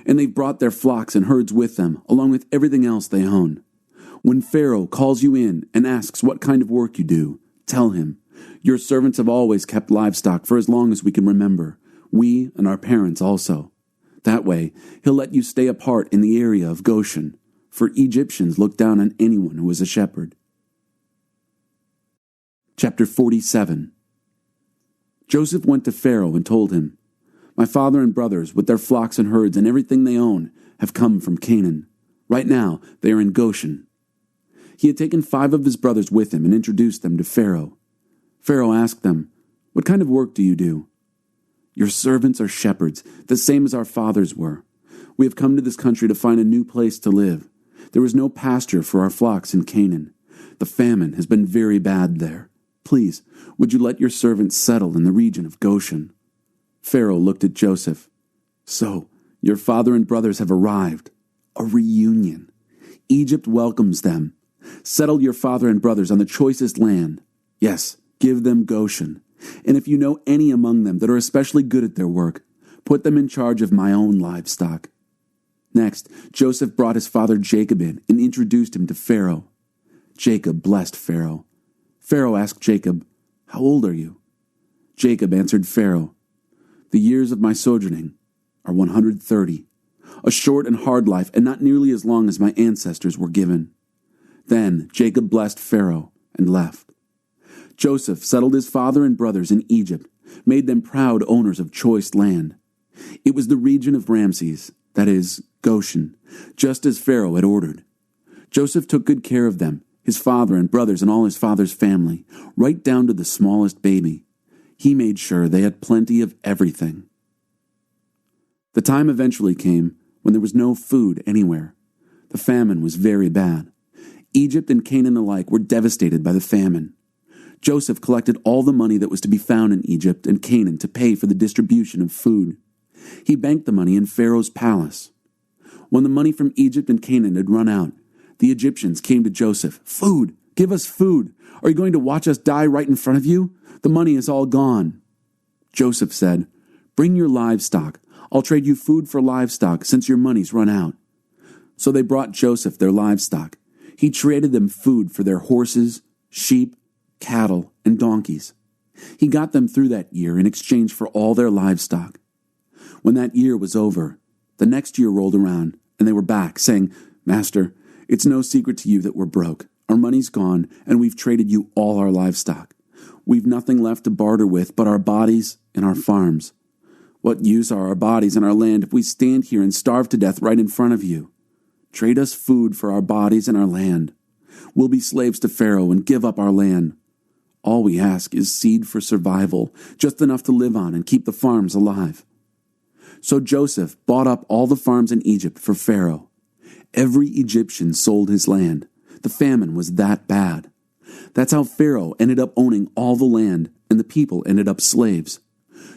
And they've brought their flocks and herds with them, along with everything else they own. When Pharaoh calls you in and asks what kind of work you do, tell him, 'Your servants have always kept livestock for as long as we can remember, we and our parents also.' That way, he'll let you stay apart in the area of Goshen, for Egyptians look down on anyone who is a shepherd." Chapter 47. Joseph went to Pharaoh and told him, "My father and brothers, with their flocks and herds and everything they own, have come from Canaan. Right now, they are in Goshen." He had taken 5 of his brothers with him and introduced them to Pharaoh. Pharaoh asked them, "What kind of work do you do?" "Your servants are shepherds, the same as our fathers were. We have come to this country to find a new place to live. There is no pasture for our flocks in Canaan. The famine has been very bad there. Please, would you let your servants settle in the region of Goshen?" Pharaoh looked at Joseph. "So, your father and brothers have arrived. A reunion. Egypt welcomes them. Settle your father and brothers on the choicest land. Yes, give them Goshen. And if you know any among them that are especially good at their work, put them in charge of my own livestock." Next, Joseph brought his father Jacob in and introduced him to Pharaoh. Jacob blessed Pharaoh. Pharaoh asked Jacob, "How old are you?" Jacob answered Pharaoh, "The years of my sojourning are 130, a short and hard life, and not nearly as long as my ancestors were given." Then Jacob blessed Pharaoh and left. Joseph settled his father and brothers in Egypt, made them proud owners of choice land. It was the region of Ramses, that is, Goshen, just as Pharaoh had ordered. Joseph took good care of them, his father and brothers and all his father's family, right down to the smallest baby. He made sure they had plenty of everything. The time eventually came when there was no food anywhere. The famine was very bad. Egypt and Canaan alike were devastated by the famine. Joseph collected all the money that was to be found in Egypt and Canaan to pay for the distribution of food. He banked the money in Pharaoh's palace. When the money from Egypt and Canaan had run out, the Egyptians came to Joseph. "Food! Give us food! Are you going to watch us die right in front of you? The money is all gone." Joseph said, "Bring your livestock. I'll trade you food for livestock since your money's run out." So they brought Joseph their livestock. He traded them food for their horses, sheep, cattle, and donkeys. He got them through that year in exchange for all their livestock. When that year was over, the next year rolled around, and they were back, saying, "Master, it's no secret to you that we're broke. Our money's gone, and we've traded you all our livestock. We've nothing left to barter with but our bodies and our farms. What use are our bodies and our land if we stand here and starve to death right in front of you? Trade us food for our bodies and our land. We'll be slaves to Pharaoh and give up our land. All we ask is seed for survival, just enough to live on and keep the farms alive." So Joseph bought up all the farms in Egypt for Pharaoh. Every Egyptian sold his land. The famine was that bad. That's how Pharaoh ended up owning all the land, and the people ended up slaves.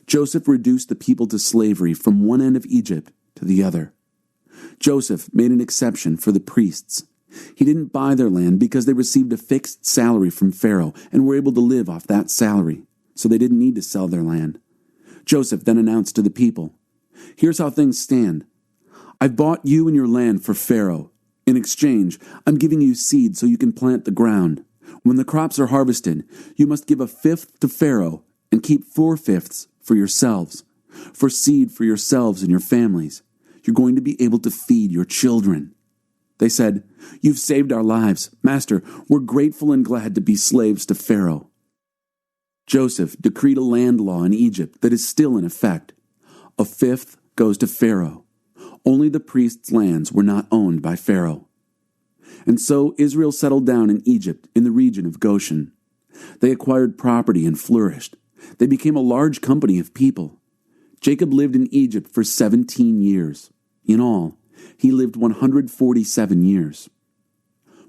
Joseph reduced the people to slavery from one end of Egypt to the other. Joseph made an exception for the priests. He didn't buy their land because they received a fixed salary from Pharaoh and were able to live off that salary, so they didn't need to sell their land. Joseph then announced to the people, Here's how things stand. I've bought you and your land for Pharaoh. In exchange, I'm giving you seed so you can plant the ground. When the crops are harvested, you must give a fifth to Pharaoh and keep 4/5 for yourselves, for seed for yourselves and your families. You're going to be able to feed your children." They said, "You've saved our lives. Master, we're grateful and glad to be slaves to Pharaoh." Joseph decreed a land law in Egypt that is still in effect. A fifth goes to Pharaoh. Only the priests' lands were not owned by Pharaoh. And so Israel settled down in Egypt in the region of Goshen. They acquired property and flourished. They became a large company of people. Jacob lived in Egypt for 17 years. In all, he lived 147 years.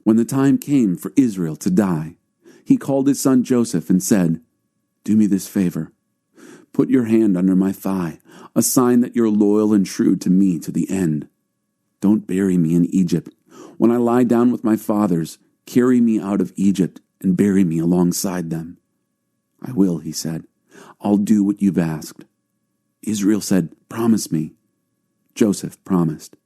When the time came for Israel to die, he called his son Joseph and said, "Do me this favor. Put your hand under my thigh, a sign that you're loyal and true to me to the end. Don't bury me in Egypt. When I lie down with my fathers, carry me out of Egypt and bury me alongside them." "I will," he said. "I'll do what you've asked." Israel said, "Promise me." Joseph promised.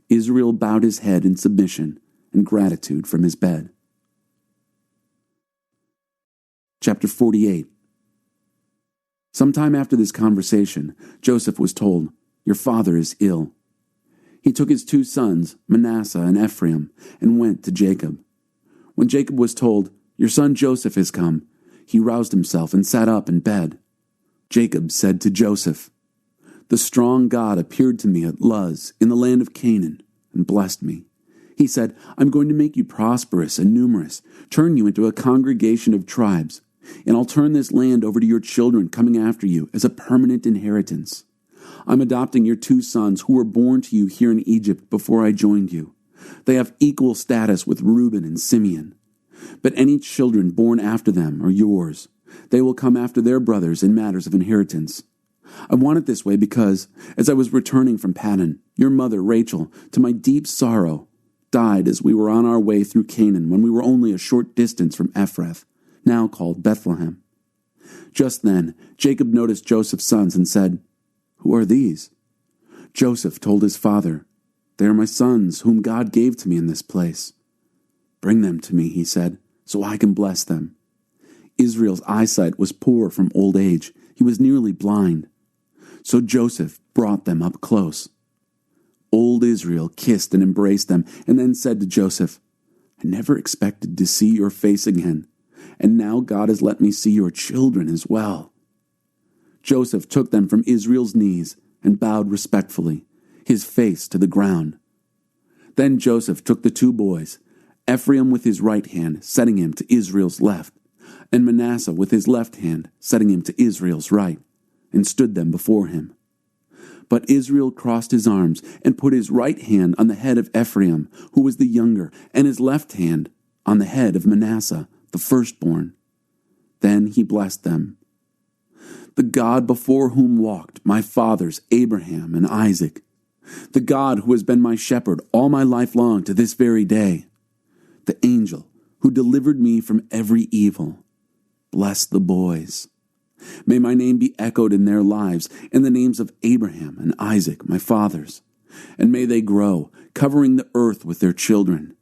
Israel bowed his head in submission and gratitude from his bed. Chapter 48. Sometime after this conversation, Joseph was told, "Your father is ill." He took his 2 sons, Manasseh and Ephraim, and went to Jacob. When Jacob was told, "Your son Joseph has come," he roused himself and sat up in bed. Jacob said to Joseph, "The strong God appeared to me at Luz in the land of Canaan and blessed me. He said, 'I'm going to make you prosperous and numerous, turn you into a congregation of tribes, and I'll turn this land over to your children coming after you as a permanent inheritance.' I'm adopting your 2 sons who were born to you here in Egypt before I joined you. They have equal status with Reuben and Simeon. But any children born after them are yours. They will come after their brothers in matters of inheritance. I want it this way because, as I was returning from Paddan, your mother, Rachel, to my deep sorrow, died as we were on our way through Canaan when we were only a short distance from Ephrath, now called Bethlehem." Just then, Jacob noticed Joseph's sons and said, "Who are these?" Joseph told his father, "They are my sons, whom God gave to me in this place." "Bring them to me," he said, "so I can bless them." Israel's eyesight was poor from old age. He was nearly blind. So Joseph brought them up close. Old Israel kissed and embraced them, and then said to Joseph, "I never expected to see your face again, and now God has let me see your children as well." Joseph took them from Israel's knees and bowed respectfully, his face to the ground. Then Joseph took the 2 boys, Ephraim with his right hand, setting him to Israel's left, and Manasseh with his left hand, setting him to Israel's right, and stood them before him. But Israel crossed his arms and put his right hand on the head of Ephraim, who was the younger, and his left hand on the head of Manasseh, the firstborn. Then he blessed them. "The God before whom walked my fathers Abraham and Isaac, the God who has been my shepherd all my life long to this very day, the angel who delivered me from every evil, bless the boys. May my name be echoed in their lives and the names of Abraham and Isaac, my fathers, and may they grow, covering the earth with their children."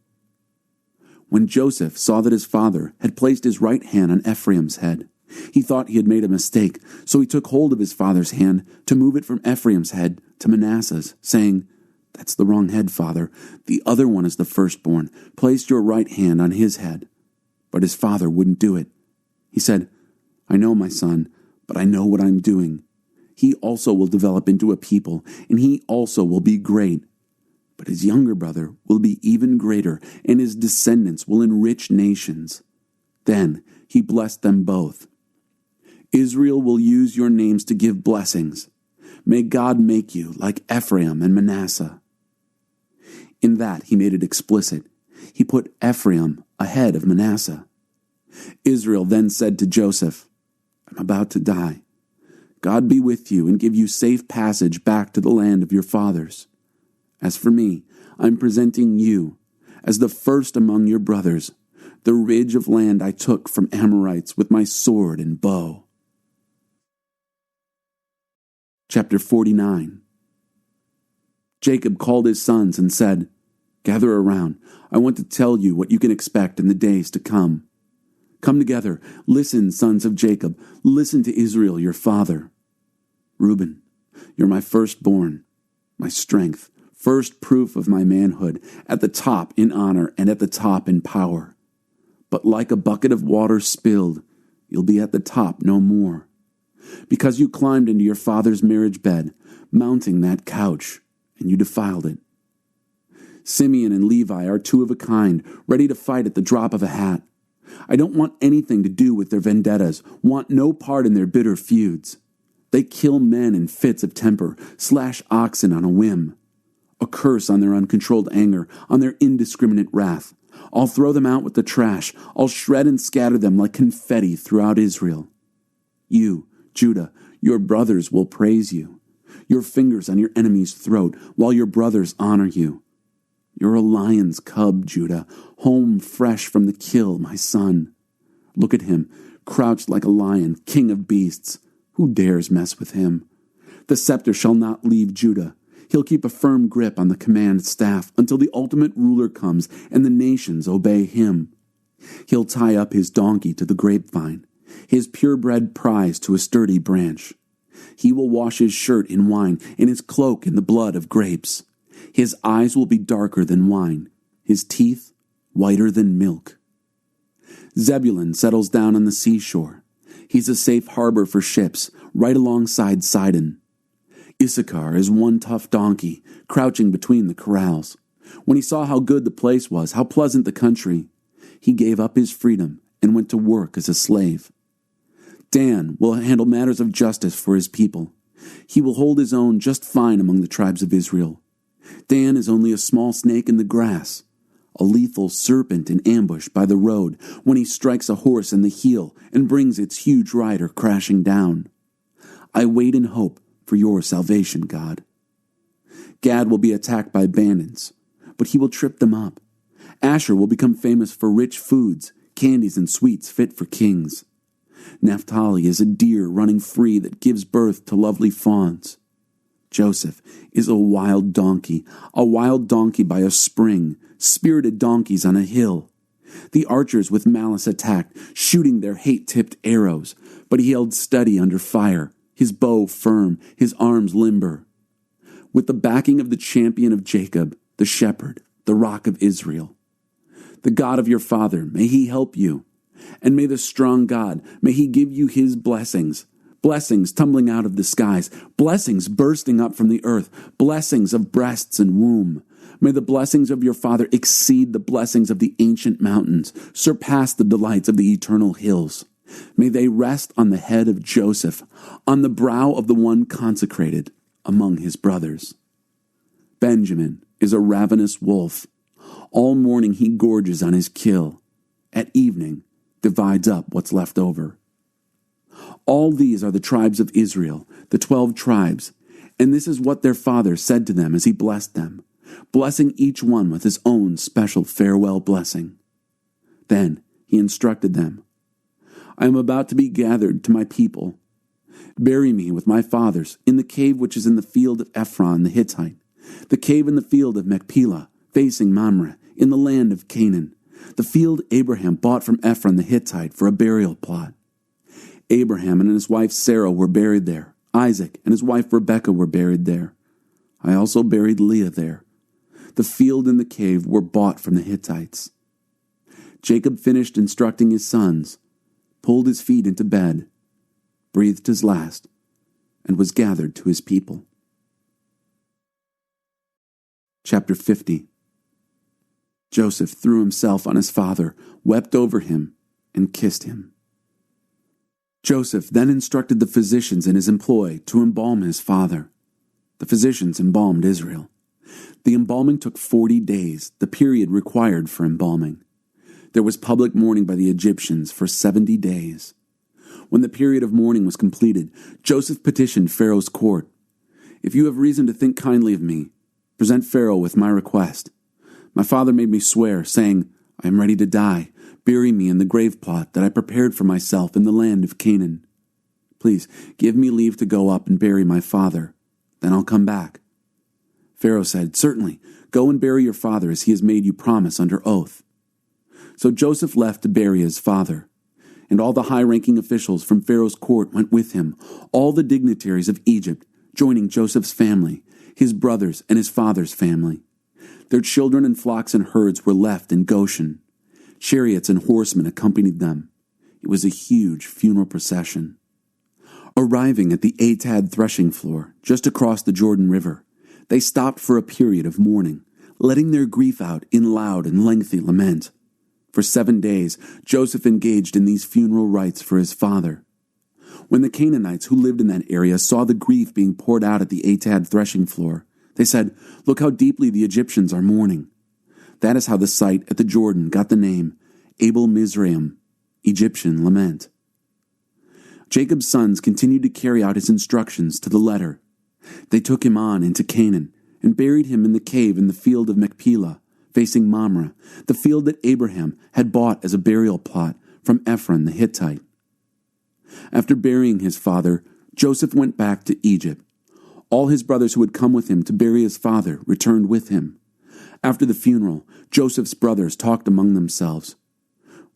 When Joseph saw that his father had placed his right hand on Ephraim's head, he thought he had made a mistake, so he took hold of his father's hand to move it from Ephraim's head to Manasseh's, saying, "That's the wrong head, father. The other one is the firstborn. Place your right hand on his head." But his father wouldn't do it. He said, "I know, my son, but I know what I'm doing. He also will develop into a people, and he also will be great. But his younger brother will be even greater, and his descendants will enrich nations." Then he blessed them both. "Israel will use your names to give blessings. May God make you like Ephraim and Manasseh." In that he made it explicit. He put Ephraim ahead of Manasseh. Israel then said to Joseph, "I'm about to die. God be with you and give you safe passage back to the land of your fathers. As for me, I'm presenting you, as the first among your brothers, the ridge of land I took from Amorites with my sword and bow." Chapter 49. Jacob called his sons and said, "Gather around. I want to tell you what you can expect in the days to come. Come together. Listen, sons of Jacob. Listen to Israel, your father. Reuben, you're my firstborn, my strength, first proof of my manhood, at the top in honor and at the top in power. But like a bucket of water spilled, you'll be at the top no more. Because you climbed into your father's marriage bed, mounting that couch, and you defiled it. Simeon and Levi are two of a kind, ready to fight at the drop of a hat. I don't want anything to do with their vendettas, want no part in their bitter feuds. They kill men in fits of temper, slash oxen on a whim. A curse on their uncontrolled anger, on their indiscriminate wrath. I'll throw them out with the trash. I'll shred and scatter them like confetti throughout Israel. You, Judah, your brothers will praise you. Your fingers on your enemy's throat, while your brothers honor you. You're a lion's cub, Judah, home fresh from the kill, my son. Look at him, crouched like a lion, king of beasts. Who dares mess with him? The scepter shall not leave Judah. He'll keep a firm grip on the command staff until the ultimate ruler comes and the nations obey him. He'll tie up his donkey to the grapevine, his purebred prize to a sturdy branch. He will wash his shirt in wine and his cloak in the blood of grapes. His eyes will be darker than wine, his teeth whiter than milk. Zebulun settles down on the seashore. He's a safe harbor for ships, right alongside Sidon. Issachar is one tough donkey, crouching between the corrals. When he saw how good the place was, how pleasant the country, he gave up his freedom and went to work as a slave. Dan will handle matters of justice for his people. He will hold his own just fine among the tribes of Israel. Dan is only a small snake in the grass, a lethal serpent in ambush by the road when he strikes a horse in the heel and brings its huge rider crashing down. I wait in hope for your salvation, God. Gad will be attacked by bandits, but he will trip them up. Asher will become famous for rich foods, candies and sweets fit for kings. Naphtali is a deer running free that gives birth to lovely fawns. Joseph is a wild donkey by a spring, spirited donkeys on a hill. The archers with malice attacked, shooting their hate-tipped arrows, but he held steady under fire, his bow firm, his arms limber. With the backing of the champion of Jacob, the shepherd, the rock of Israel. The God of your father, may he help you. And may the strong God, may he give you his blessings. Blessings tumbling out of the skies, blessings bursting up from the earth, blessings of breasts and womb. May the blessings of your father exceed the blessings of the ancient mountains, surpass the delights of the eternal hills. May they rest on the head of Joseph, on the brow of the one consecrated among his brothers. Benjamin is a ravenous wolf. All morning he gorges on his kill. At evening, divides up what's left over. All these are the tribes of Israel, the 12 tribes, and this is what their father said to them as he blessed them, blessing each one with his own special farewell blessing. Then he instructed them, I am about to be gathered to my people. Bury me with my fathers in the cave which is in the field of Ephron the Hittite, the cave in the field of Machpelah, facing Mamre, in the land of Canaan, the field Abraham bought from Ephron the Hittite for a burial plot. Abraham and his wife Sarah were buried there. Isaac and his wife Rebekah were buried there. I also buried Leah there. The field and the cave were bought from the Hittites. Jacob finished instructing his sons, pulled his feet into bed, breathed his last, and was gathered to his people. Chapter 50. Joseph threw himself on his father, wept over him, and kissed him. Joseph then instructed the physicians in his employ to embalm his father. The physicians embalmed Israel. The embalming took 40 days, the period required for embalming. There was public mourning by the Egyptians for 70 days. When the period of mourning was completed, Joseph petitioned Pharaoh's court. If you have reason to think kindly of me, present Pharaoh with my request. My father made me swear, saying, I am ready to die. Bury me in the grave plot that I prepared for myself in the land of Canaan. Please, give me leave to go up and bury my father. Then I'll come back." Pharaoh said, "Certainly, go and bury your father as he has made you promise under oath." So Joseph left to bury his father, and all the high-ranking officials from Pharaoh's court went with him, all the dignitaries of Egypt, joining Joseph's family, his brothers and his father's family. Their children and flocks and herds were left in Goshen. Chariots and horsemen accompanied them. It was a huge funeral procession. Arriving at the Atad threshing floor, just across the Jordan River, they stopped for a period of mourning, letting their grief out in loud and lengthy lament. For 7 days, Joseph engaged in these funeral rites for his father. When the Canaanites who lived in that area saw the grief being poured out at the Atad threshing floor, they said, "Look how deeply the Egyptians are mourning." That is how the site at the Jordan got the name Abel Mizraim, Egyptian lament. Jacob's sons continued to carry out his instructions to the letter. They took him on into Canaan and buried him in the cave in the field of Machpelah, facing Mamre, the field that Abraham had bought as a burial plot from Ephron the Hittite. After burying his father, Joseph went back to Egypt. All his brothers who had come with him to bury his father returned with him. After the funeral, Joseph's brothers talked among themselves.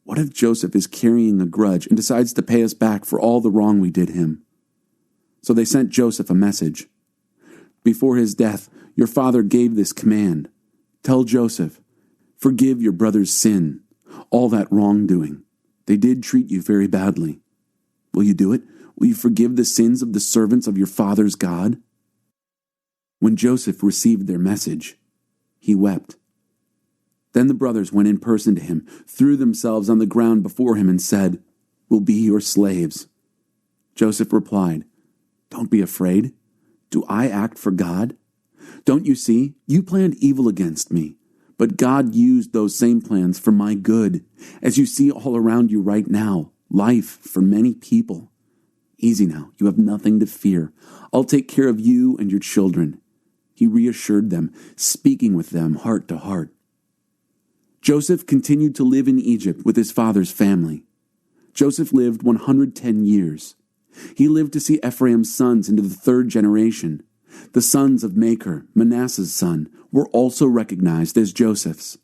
"What if Joseph is carrying a grudge and decides to pay us back for all the wrong we did him?" So they sent Joseph a message. "Before his death, your father gave this command. Tell Joseph, forgive your brother's sin, all that wrongdoing. They did treat you very badly. Will you do it? Will you forgive the sins of the servants of your father's God?" When Joseph received their message, he wept. Then the brothers went in person to him, threw themselves on the ground before him, and said, "We'll be your slaves." Joseph replied, "Don't be afraid. Do I act for God? Don't you see? You planned evil against me, but God used those same plans for my good, as you see all around you right now, life for many people. Easy now, you have nothing to fear. I'll take care of you and your children." He reassured them, speaking with them heart to heart. Joseph continued to live in Egypt with his father's family. Joseph lived 110 years. He lived to see Ephraim's sons into the 3rd generation. The sons of Machir, Manasseh's son, were also recognized as Joseph's.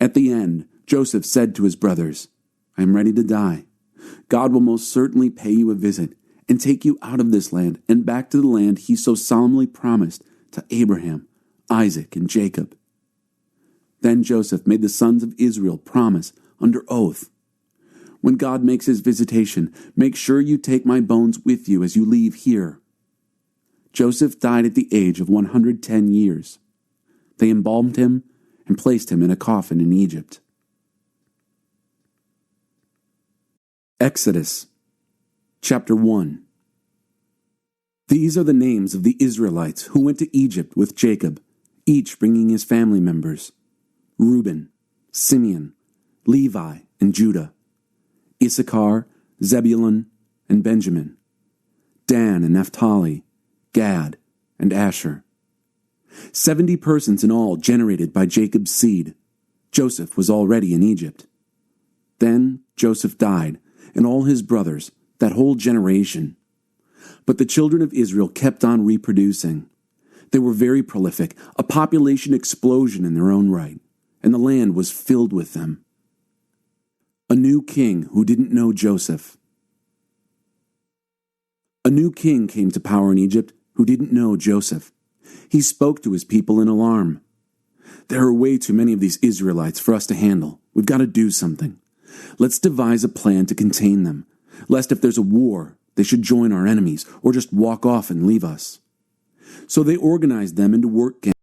At the end, Joseph said to his brothers, "I am ready to die. God will most certainly pay you a visit and take you out of this land and back to the land he so solemnly promised to Abraham, Isaac, and Jacob." Then Joseph made the sons of Israel promise under oath, "When God makes his visitation, make sure you take my bones with you as you leave here." Joseph died at the age of 110 years. They embalmed him and placed him in a coffin in Egypt. Exodus chapter 1. These are the names of the Israelites who went to Egypt with Jacob, each bringing his family members: Reuben, Simeon, Levi, and Judah; Issachar, Zebulun, and Benjamin; Dan and Naphtali, Gad, and Asher. 70 persons in all generated by Jacob's seed. Joseph was already in Egypt. Then Joseph died, and all his brothers, that whole generation. But the children of Israel kept on reproducing. They were very prolific, a population explosion in their own right, and the land was filled with them. A new king who didn't know Joseph. A new king came to power in Egypt who didn't know Joseph. He spoke to his people in alarm. "There are way too many of these Israelites for us to handle. We've got to do something. Let's devise a plan to contain them, lest if there's a war, they should join our enemies or just walk off and leave us." So they organized them into work gangs